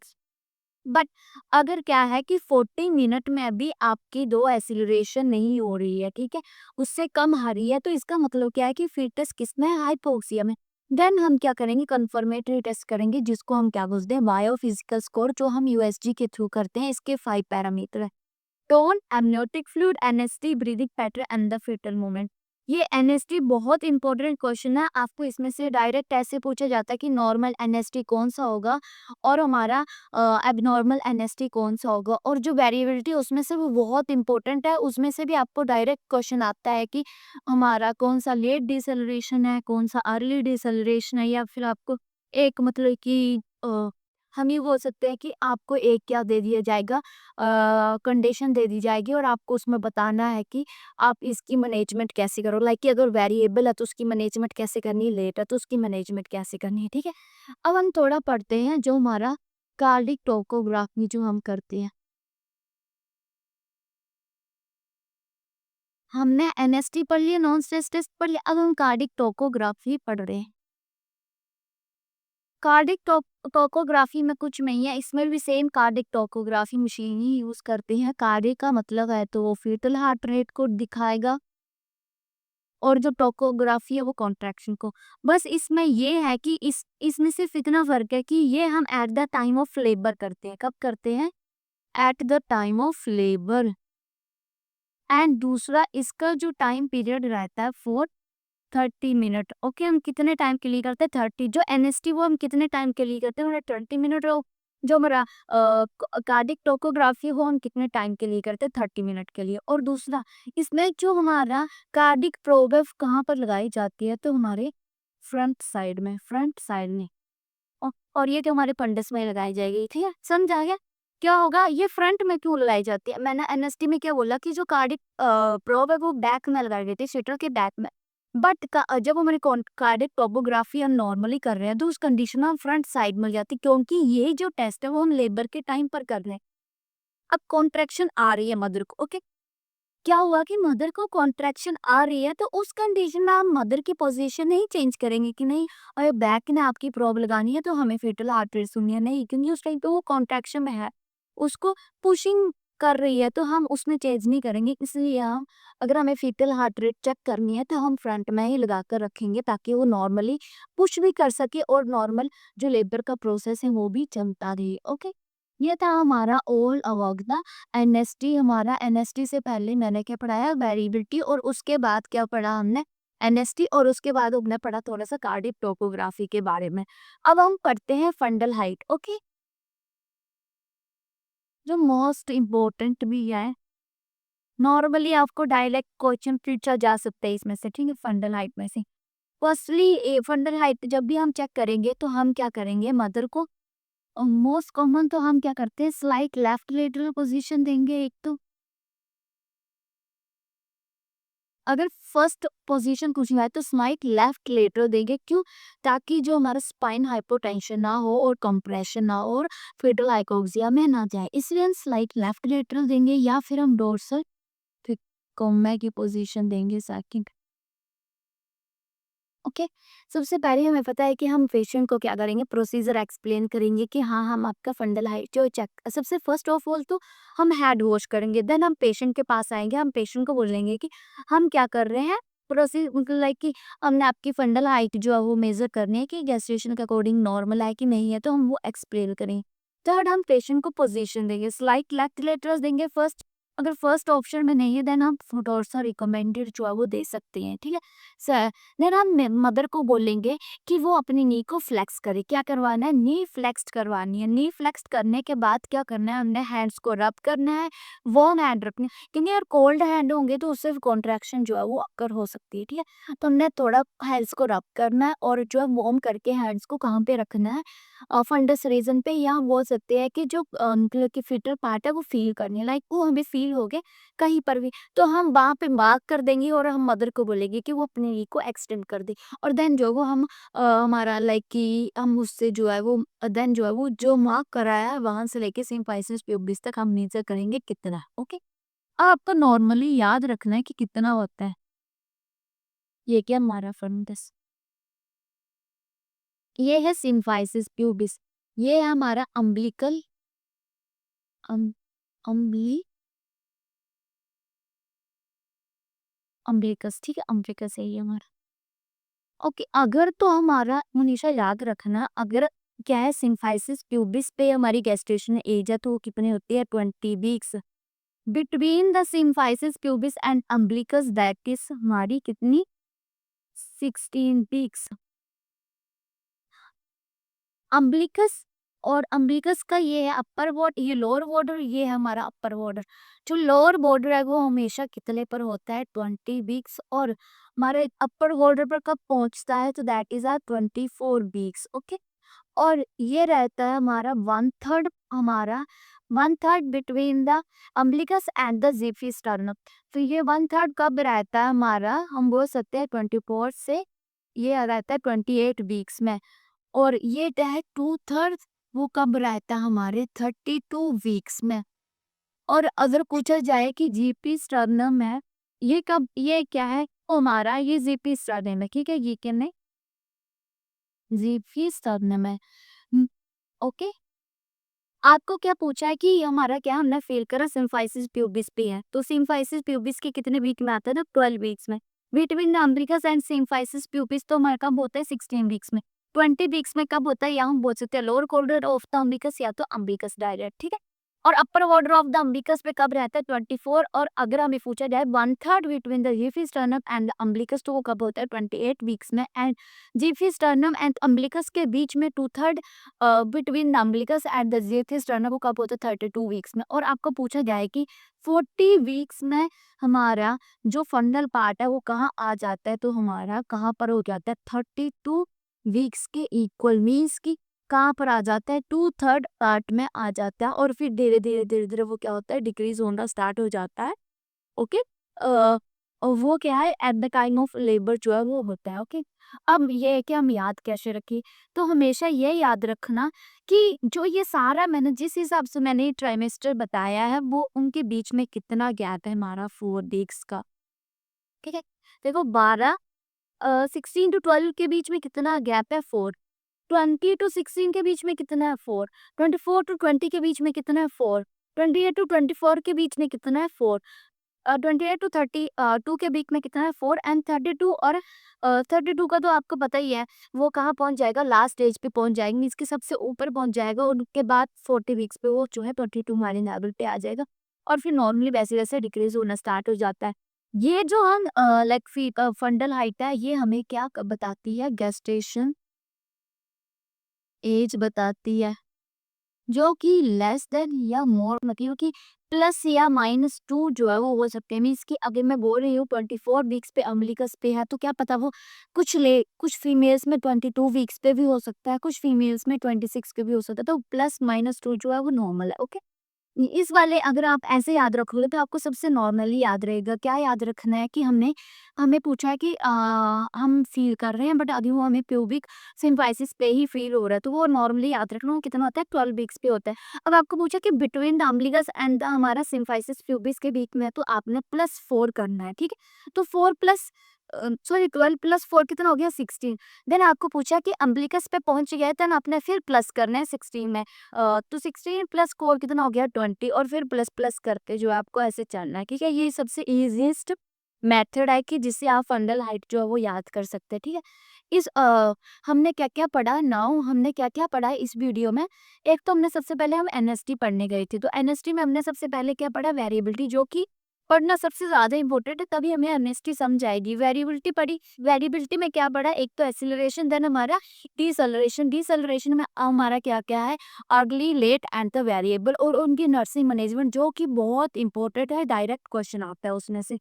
बट अगर क्या है कि 40 मिनट में भी आपकी 2 एक्सीलरेशन नहीं हो रही है, ठीक है, उससे कम आ रही है, तो इसका मतलब क्या है कि फिटनेस किसमें है, हाइपोक्सिया में। देन हम क्या करेंगे, कंफर्मेटरी टेस्ट करेंगे, जिसको हम क्या बोलते हैं, बायोफिजिकल स्कोर, जो हम यूएसजी के थ्रू करते हैं। इसके 5 पैरामीटर है, tone, amniotic fluid, NST, breathing pattern and the fetal movement. ये एनएसटी बहुत इंपॉर्टेंट क्वेश्चन है। आपको इसमें से डायरेक्ट ऐसे पूछा जाता है कि नॉर्मल एनएसटी कौन-सा होगा और हमारा एब्नॉर्मल एनएसटी कौन-सा होगा, और जो वेरिएबिलिटी उसमें से वो बहुत इंपॉर्टेंट है। उसमें से भी आपको डायरेक्ट क्वेश्चन आता है कि हमारा कौन-सा लेट डिसेलेरेशन है, कौन-सा अर्ली डिसेलेरेशन है, या फिर आपको एक मतलब कि हम ये बोल सकते हैं कि आपको एक क्या दे दिया जाएगा, कंडीशन दे दी जाएगी और आपको उसमें बताना है कि आप इसकी मैनेजमेंट कैसे करो। लाइक कि अगर वेरिएबल है तो उसकी मैनेजमेंट कैसे करनी है, लेट है तो उसकी मैनेजमेंट कैसे करनी है, ठीक है। अब हम थोड़ा पढ़ते हैं जो हमारा कार्डिक टोकोग्राफी जो हम करते हैं। हमने एनएसटी पढ़ लिया, नॉन स्ट्रेस टेस्ट पढ़ लिया, अब हम कार्डिक टोकोग्राफी पढ़ रहे हैं। कार्डिक टोकोग्राफी में कुछ नहीं है, इसमें भी सेम कार्डिक टोकोग्राफी मशीन ही यूज करते हैं। कार्डिक का मतलब है तो वो फीटल हार्ट रेट को दिखाएगा, और जो टोकोग्राफी है वो कॉन्ट्रैक्शन को। बस इसमें ये है कि इसमें सिर्फ इतना फर्क है कि ये हम eight the time of labour करते हैं। कब करते हैं? At the time of labour. And दूसरा इसका जो टाइम पीरियड रहता है फॉर 30 मिनट। ओके, हम कितने टाइम के लिए करते हैं? 30। जो एनएसटी वो हम कितने टाइम के लिए करते हैं? हमारा 20 मिनट। और जो हमारा कार्डिक टोकोग्राफी वो हम कितने टाइम के लिए करते हैं? 30 मिनट के लिए। और दूसरा इसमें जो हमारा कार्डिक प्रोब है कहाँ पर लगाई जाती है? तो हमारे फ्रंट साइड में, फ्रंट साइड में। और ये जो हमारे पंडिस में लगाई जाएगी, ठीक है, समझ आ गया? क्या होगा, ये फ्रंट में क्यों लगाई जाती है? मैंने एनएसटी में क्या बोला कि जो कार्डिक प्रोब है वो बैक में लगाई जाती है, शटर के बैक में। बट जब हमारे कार्डिक टोपोग्राफी हम नॉर्मली कर रहे हैं तो उस कंडीशन में हम फ्रंट साइड में जाती है, क्योंकि ये जो टेस्ट है वो हम लेबर के टाइम पर कर रहे हैं। अब कॉन्ट्रैक्शन आ रही है मदर को, ओके, क्या हुआ कि मदर को कॉन्ट्रैक्शन आ रही है तो उस कंडीशन में आप मदर की पोजीशन नहीं चेंज करेंगे कि नहीं अरे बैक ने आपकी प्रॉब लगानी है तो हमें फेटल हार्ट रेट सुननी है, नहीं, क्योंकि उस टाइम पे वो कॉन्ट्रैक्शन में है, उसको पुशिंग कर रही है, तो हम उसमें चेंज नहीं करेंगे। इसलिए हम, अगर हमें फेटल हार्ट रेट चेक करनी है तो हम फ्रंट में ही लगा कर रखेंगे ताकि वो नॉर्मली पुश भी कर सके और नॉर्मल जो लेबर का प्रोसेस है वो भी चलता रहे। ओके, ये था हमारा ऑल अबाउट द एनएसटी। हमारा एनएसटी से पहले मैंने क्या पढ़ाया? वेरिएबिलिटी। और उसके बाद क्या पढ़ा हमने? एनएसटी। और उसके बाद हमने पढ़ा थोड़ा सा कार्डिक टोपोग्राफी के बारे में। अब हम पढ़ते हैं फंडल हाइट। ओके, जो मोस्ट इम्पोर्टेंट भी है, नॉर्मली आपको डायरेक्ट क्वेश्चन पूछा जा सकता है इसमें से, ठीक है, फंडल हाइट में से। फर्स्टली फंडल हाइट जब भी हम चेक करेंगे तो हम क्या करेंगे? मदर को मोस्ट कॉमन तो हम क्या करते हैं? स्लाइट लेफ्ट लेटरल पोजीशन देंगे एक तो। अगर फर्स्ट पोजीशन पूछी जाए तो स्लाइट लेफ्ट लेटरल देंगे, क्यों? ताकि जो हमारा स्पाइन हाइपोटेंशन ना हो और कंप्रेशन ना हो और फेटल हाइपोक्सिया में ना जाए, इसलिए हम स्लाइट लेफ्ट लेटरल देंगे, या फिर हम डोर्सल थिकोमा की पोजीशन देंगे सेकंड। ओके, सबसे पहले हमें पता है कि हम पेशेंट को क्या करेंगे? प्रोसीजर एक्सप्लेन करेंगे कि हाँ, हम आपका फंडल हाइट जो चेक, सबसे फर्स्ट ऑफ ऑल तो हम हेड वॉश करेंगे, देन हम पेशेंट के पास आएंगे, हम पेशेंट को बोलेंगे कि हम क्या कर रहे हैं, प्रोसी मतलब लाइक कि हमने आपकी फंडल हाइट जो है वो मेजर करनी है कि गैस्ट्रेशन के अकॉर्डिंग नॉर्मल है कि नहीं है, तो हम वो एक्सप्लेन करें। थर्ड, हम पेशेंट को पोजीशन देंगे, स्लाइट लेफ्ट लेटरल देंगे फर्स्ट। अगर फर्स्ट ऑप्शन में नहीं है देन हम थोड़ा रिकमेंडेड जो है वो दे सकते हैं, ठीक है। देन हम मदर को बोलेंगे कि वो अपनी नी को फ्लेक्स करे। क्या करवाना है? नी फ्लेक्स करवानी है। नी फ्लेक्स करने के बाद क्या करना है? हमने हैंड्स को रब करना है, वार्म हैंड रखने, क्योंकि यार कोल्ड हैंड होंगे तो उससे कॉन्ट्रैक्शन जो है वो अकर हो सकती है, ठीक है। तो हमने थोड़ा हैंड्स को रब करना है और जो है वार्म करके हैंड्स को कहाँ पे रखना है? फंडस रीजन पे, या बोल सकते हैं कि जो मतलब कि फिटर पार्ट है वो फील करनी है, लाइक वो हमें फील हो गए कहीं पर भी, तो हम वहाँ पे मार्क कर देंगे और हम मदर को बोलेंगे कि वो अपने नी को एक्सटेंड कर दे। और देन जो वो हम हमारा लाइक कि हम उससे जो है वो देन जो है वो जो मार्क कराया है वहां से लेके सिम्फाइसिस प्यूबिस तक हम मेजर करेंगे कितना है। ओके, अब आपको नॉर्मली याद रखना है कि कितना होता है। ये क्या हमारा फंडस, ये है सिम्फाइसिस प्यूबिस, ये है हमारा अम्बिलिकल अम्बली अम्बिलिकस, ठीक है, अम्बिलिकस है ये हमारा। ओके, अगर तो हमारा हमेशा याद रखना, अगर क्या है सिम्फाइसिस प्यूबिस पे हमारी गेस्टेशन एज है तो वो कितनी होती है? 20 weeks. Between the symphysis pubis and umbilicus that is हमारी कितनी 16 वीक्स। अम्बिलिकस और अम्बिलिकस का ये है अपर बॉर्डर, ये लोअर बॉर्डर, ये है हमारा अपर बॉर्डर। जो लोअर बॉर्डर है वो हमेशा कितने पर होता है 20 वीक्स, और हमारे अपर बॉर्डर पर कब पहुंचता है तो दैट इज 24 वीक्स। ओके, और ये रहता है हमारा 1/3, हमारा 1/3 between the umbilicus and the xiphisternum. तो ये 1/3 कब रहता है हमारा, हम बोल सकते हैं 24 से ये रहता है 28 वीक्स में। और ये है 2/3, वो कब रहता है हमारे 32 वीक्स में। और अगर पूछा जाए कि जीपी स्टर्नम है, ये कब, ये क्या है हमारा, ये जीपी स्टर्नम है, ठीक है, ये क्या नहीं, जीपी स्टर्नम है। ओके, आपको क्या पूछा है कि हमारा क्या हमने फेल करा सिम्फाइसिस प्यूबिस पे है, तो सिम्फाइसिस प्यूबिस के कितने वीक में आता है ना 12 वीक्स में। Between the umbilicus and symphysis pubis तो हमारा कब होता है 16 वीक्स में। 20 वीक्स में कब होता है, या हम बोल सकते हैं लोअर कॉर्डर ऑफ द अम्बिलिकस या तो अम्बिलिकस डायरेक्ट, ठीक है। और upper border of the umbilicus पे कब रहता है 24, और अगर हमें पूछा जाए 1/3 between the xiphisternum and the umbilicus तो वो कब होता है 28 वीक्स में। And xiphisternum and umbilicus के बीच में 2/3 between the umbilicus and the xiphisternum वो कब होता है 32 वीक्स में। और आपको पूछा जाए कि 40 वीक्स में हमारा जो फंडल पार्ट है वो कहाँ आ जाता है, तो हमारा कहाँ पर हो जाता है 32 वीक्स के इक्वल, मीन्स की कहाँ पर आ जाता है 2/3 पार्ट में आ जाता है। और फिर धीरे धीरे धीरे धीरे वो क्या होता है डिक्रीज होना स्टार्ट हो जाता है। ओके, और वो क्या है eight the time of labour जो है वो होता है। ओके, अब ये है कि हम याद कैसे रखें, तो हमेशा ये याद रखना कि जो ये सारा मैंने जिस हिसाब से मैंने ट्राइमेस्टर बताया है वो उनके बीच में कितना गैप है हमारा 4 वीक्स का, ठीक है। देखो 16 टू 12 के बीच में कितना गैप है 4, 20 टू 16 के बीच में कितना है 4, 24 टू 20 के बीच में कितना है 4, 28 टू 24 के बीच में कितना है 4, 28 टू 32 के बीच में कितना है 4, एंड 32 और 32 का तो आपको पता ही है वो कहाँ पहुंच जाएगा, लास्ट स्टेज पे पहुंच जाएंगे, इसके सबसे ऊपर पहुंच जाएगा, और उसके बाद 40 वीक्स पे वो जो है 22 हमारे लेवल पे आ जाएगा। और फिर नॉर्मली वैसे वैसे डिक्रीज होना स्टार्ट हो जाता है। ये जो हम लाइक फंडल हाइट है ये हमें क्या बताती है, गेस्टेशन एज बताती है, जो कि लेस देन या मोर मतलब कि प्लस या -2 जो है वो हो सकते हैं। मीन्स कि अगर मैं बोल रही हूँ 24 वीक्स पे अम्बिलिकस पे है तो क्या पता वो कुछ फीमेल्स में 22 वीक्स पे भी हो सकता है, कुछ फीमेल्स में 26 पे भी हो सकता है, तो +-2 जो है वो नॉर्मल है। ओके, इस वाले अगर आप ऐसे याद रखोगे तो आपको सबसे नॉर्मली याद रहेगा। क्या याद रखना है कि हमने हमें पूछा है कि हम फ़ील कर रहे हैं बट अभी वो हमें प्यूबिक सिम्फाइसिस पे ही फ़ील हो रहा है, तो वो नॉर्मली याद रखना वो कितना होता है 12 वीक्स पे होता है। अब आपको पूछा कि between the umbilicus and the हमारा सिम्फाइसिस प्यूबिस के बीच में है तो आपने +4 करना है, ठीक है। तो 4 प्लस सॉरी 12 + 4 कितना हो गया 16। देन आपको पूछा कि अम्बिलिकस पे पहुँच गया है देन आपने फिर प्लस करना है 16 में। तो 16 + 4 कितना हो गया 20, और फिर प्लस प्लस करते जो है आपको ऐसे चलना है, ठीक है। ये सबसे ईज़ीएस्ट मेथड है कि जिससे आप फंडल हाइट जो है वो याद कर सकते हैं, ठीक है। इस हमने क्या-क्या पढ़ा नाउ, हमने क्या-क्या पढ़ा है इस वीडियो में। एक तो हमने सबसे पहले हम एनएसटी पढ़ने गए थे, तो एनएसटी में हमने सबसे पहले क्या पढ़ा वेरिएबिलिटी, जो कि पढ़ना सबसे ज़्यादा इम्पोर्टेंट है, तभी हमें एमएसटी समझ आएगी। वेरिएबिलिटी पढ़ी, वेरिएबिलिटी में क्या पढ़ा, एक तो एक्सीलरेशन देन हमारा डिसेलरेशन। डिसेलरेशन में हमारा क्या-क्या है early, late and the variable और उनकी नर्सिंग मैनेजमेंट, जो कि बहुत इंपॉर्टेंट है, डायरेक्ट क्वेश्चन आता है उसमें से,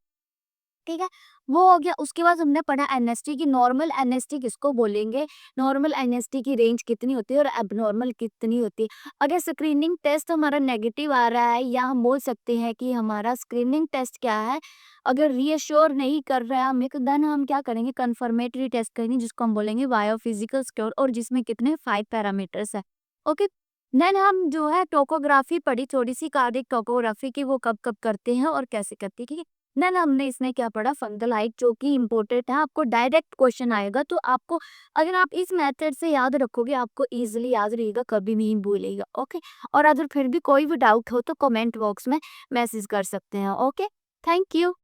ठीक है। वो हो गया। उसके बाद हमने पढ़ा एनएसटी की, नॉर्मल एनएसटी किसको बोलेंगे, नॉर्मल एनएसटी की रेंज कितनी होती है और एबनॉर्मल कितनी होती है। अगर स्क्रीनिंग टेस्ट हमारा नेगेटिव आ रहा है या हम बोल सकते हैं कि हमारा स्क्रीनिंग टेस्ट क्या है, अगर रीअश्योर नहीं कर रहा है हमें, तो देन हम क्या करेंगे कंफर्मेटरी टेस्ट करेंगे जिसको हम बोलेंगे बायोफिजिकल स्कोर, और जिसमें कितने 5 पैरामीटर्स है। ओके, देन हम जो है टोकोग्राफी पढ़ी थोड़ी सी, कार्डिक टोकोग्राफी की, वो कब कब करते हैं और कैसे करते हैं, ठीक है। देन हमने इसमें क्या पढ़ा फंगल हाइट, जो कि इम्पोर्टेंट है, आपको डायरेक्ट क्वेश्चन आएगा, तो आपको अगर आप इस मेथड से याद रखोगे आपको इजीली याद रहेगा, कभी नहीं भूलेगा। ओके, और अगर फिर भी कोई भी डाउट हो तो कमेंट बॉक्स में मैसेज कर सकते हैं। Okay, thank you.